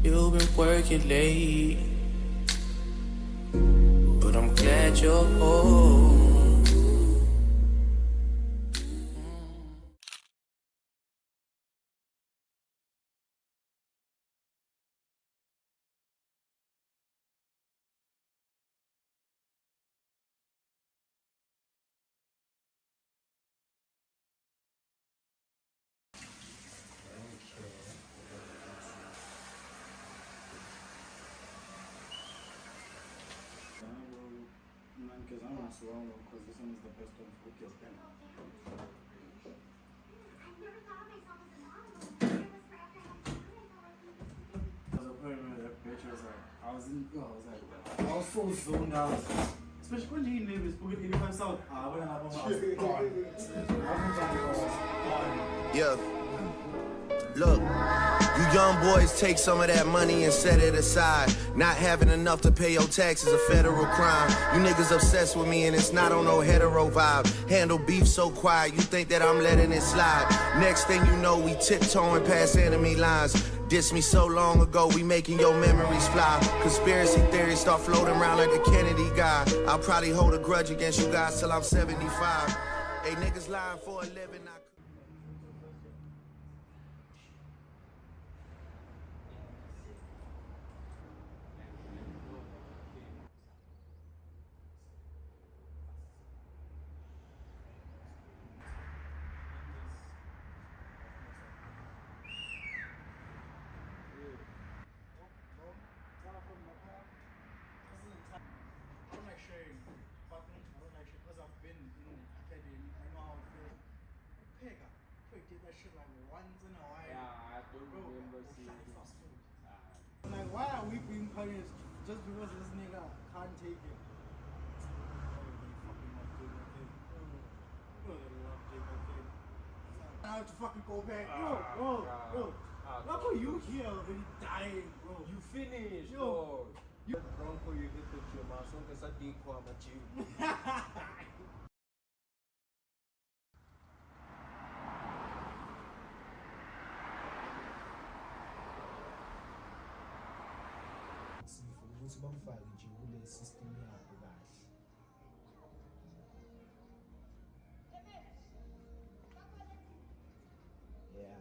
You've been working late, but I'm glad you're home. Because I want to swallow because this one is the best one for kills pen. I was appointment with that bitch. I was so zoned out. Especially when he name is Booking 85 South. When I was gone. Yeah. Look, you young boys take some of that money and set it aside. Not having enough to pay your taxes a federal crime. You niggas obsessed with me and it's not on no hetero vibe. Handle beef so quiet, you think that I'm letting it slide. Next thing you know, we tiptoeing past enemy lines. Diss me so long ago, we making your memories fly. Conspiracy theories start floating around like the Kennedy guy. I'll probably hold a grudge against you guys till I'm 75. Hey, niggas lying for a living. I don't like sharing partners. I don't like sharing because I've been in academy. I know how it feels. Pega, get that shit like once in a while. Yeah, I don't Bro, remember or seeing fast it. fast food. Like, why are we being punished just because this nigga can't take it? Oh, they fucking love doing that thing. Oh, they love doing that thing. I have to fucking go back. Bro. Why are you here already dying, bro? You finished, Yo. You Bronco, you hit the gym. I saw the Sadiq kwa gym. ukuthi bamfake nje kule system yabo kahle. Yeah.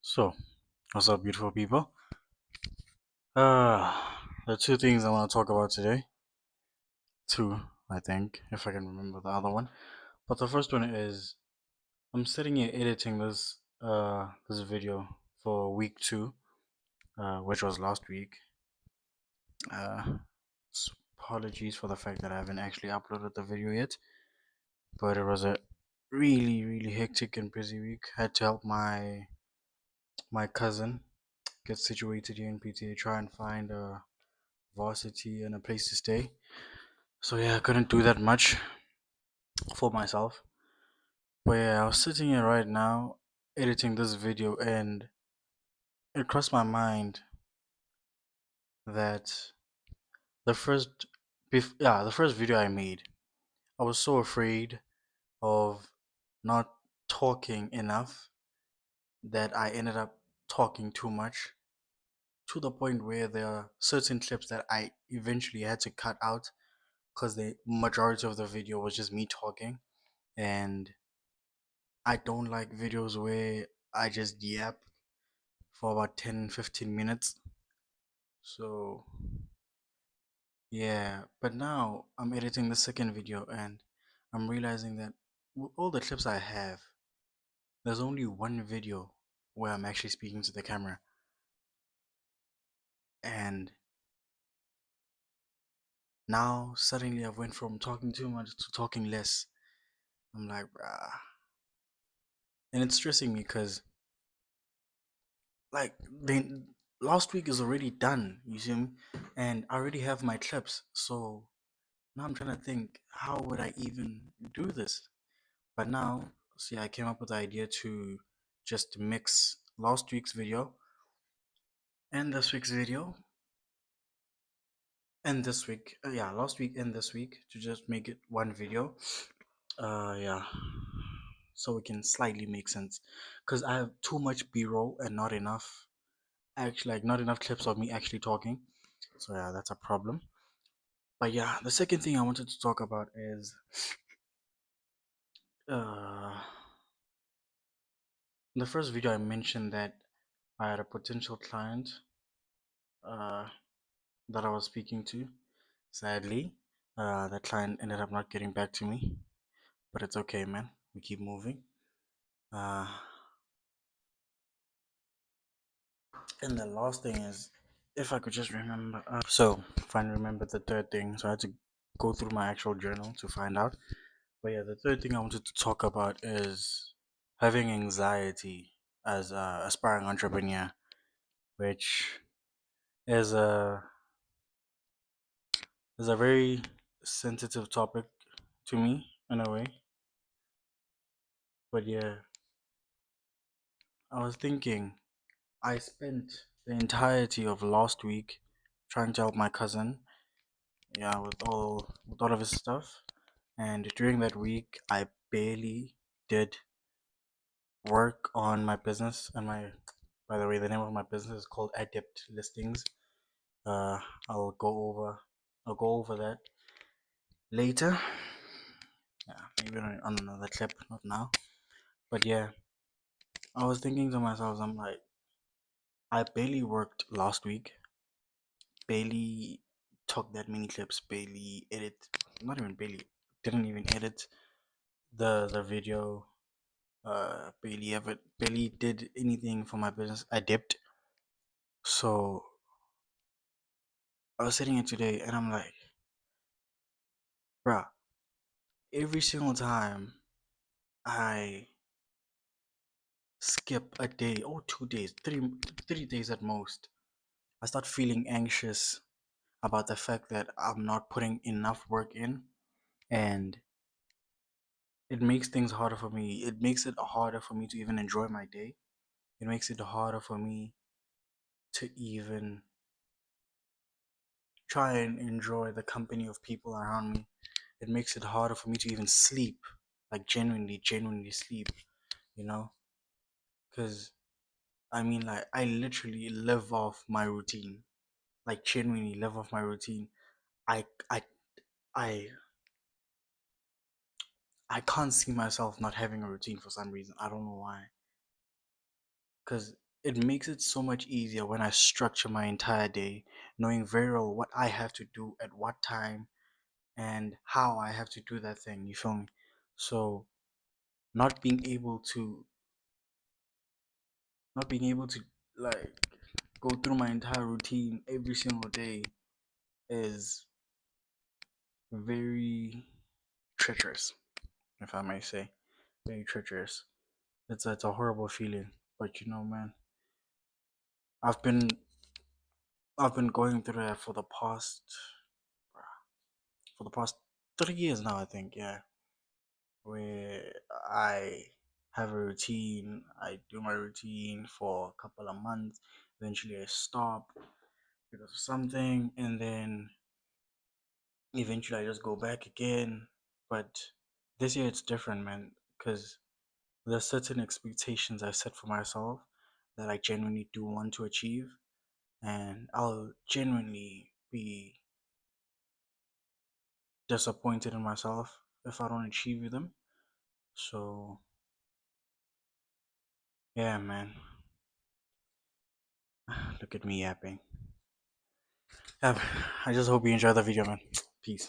So, what's up, beautiful people? There are two things I want to talk about today. Two, I think, if I can remember the other one. But the first one is I'm sitting here editing this video for week 2, which was last week. Apologies for the fact that I haven't actually uploaded the video yet, but it was a really hectic and busy week. I had to help my cousin get situated here in PTA, try and find a varsity and a place to stay. So yeah, I couldn't do that much for myself. But yeah, I was sitting here right now editing this video and it crossed my mind that the first the first video I made, I was so afraid of not talking enough that I ended up talking too much, to the point where there are certain clips that I eventually had to cut out because the majority of the video was just me talking, and I don't like videos where I just yap for about 10-15 minutes. So yeah, but now I'm editing the second video and I'm realizing that with all the clips I have, there's only one video where I'm actually speaking to the camera. And now suddenly I've went from talking too much to talking less. I'm like, bruh. And it's stressing me because like they last week is already done. You see me, and I already have my clips. So now I'm trying to think, how would I even do this? But now, see, I came up with the idea to just mix last week's video and this week's video and this week. Yeah, last week and this week to just make it one video. Yeah. So it can slightly make sense. Because I have too much B roll and not enough, actually, like, not enough clips of me actually talking. So yeah, that's a problem. But yeah, the second thing I wanted to talk about is uh in the first video I mentioned that I had a potential client uh that I was speaking to. Sadly, that client ended up not getting back to me, but it's okay, man. We keep moving. Uh, and the last thing is, if I could just remember. So, finally remember the third thing. So I had to go through my actual journal to find out. But yeah, the third thing I wanted to talk about is having anxiety as a aspiring entrepreneur, which is a very sensitive topic to me in a way. But yeah, I was thinking, I spent the entirety of last week trying to help my cousin, yeah, with all of his stuff. And during that week, I barely did work on my business. And my, by the way, the name of my business is called Adept Listings. Uh, I'll go over, I'll go over that later. Yeah, maybe on another clip, not now. But yeah, I was thinking to myself, I'm like, I barely worked last week, barely took that many clips, barely edit, not even barely, didn't even edit the video, barely did anything for my business. I dipped. So I was sitting here today and I'm like, bruh, every single time I skip a day or 2 days, three days at most, I start feeling anxious about the fact that I'm not putting enough work in, and it makes things harder for me. It makes it harder for me to even enjoy my day. It makes it harder for me to even try and enjoy the company of people around me. It makes it harder for me to even sleep, like genuinely sleep, you know? Because, I mean, like, I literally live off my routine, like, genuinely live off my routine. I, I, I, I can't see myself not having a routine for some reason. I don't know why. Because it makes it so much easier when I structure my entire day, knowing very well what I have to do at what time and how I have to do that thing. You feel me? So not being able to, not being able to like go through my entire routine every single day is very treacherous, if I may say, very treacherous. It's a horrible feeling, but you know, man, I've been I've been going through that for the past 3 years now, I think, yeah, where I have a routine, I do my routine for a couple of months, eventually I stop because of something, and then eventually I just go back again. But this year it's different, man, because there's certain expectations I set for myself that I genuinely do want to achieve, and I'll genuinely be disappointed in myself if I don't achieve them. So yeah, man. Look at me yapping. Yeah, I just hope you enjoy the video, man. Peace.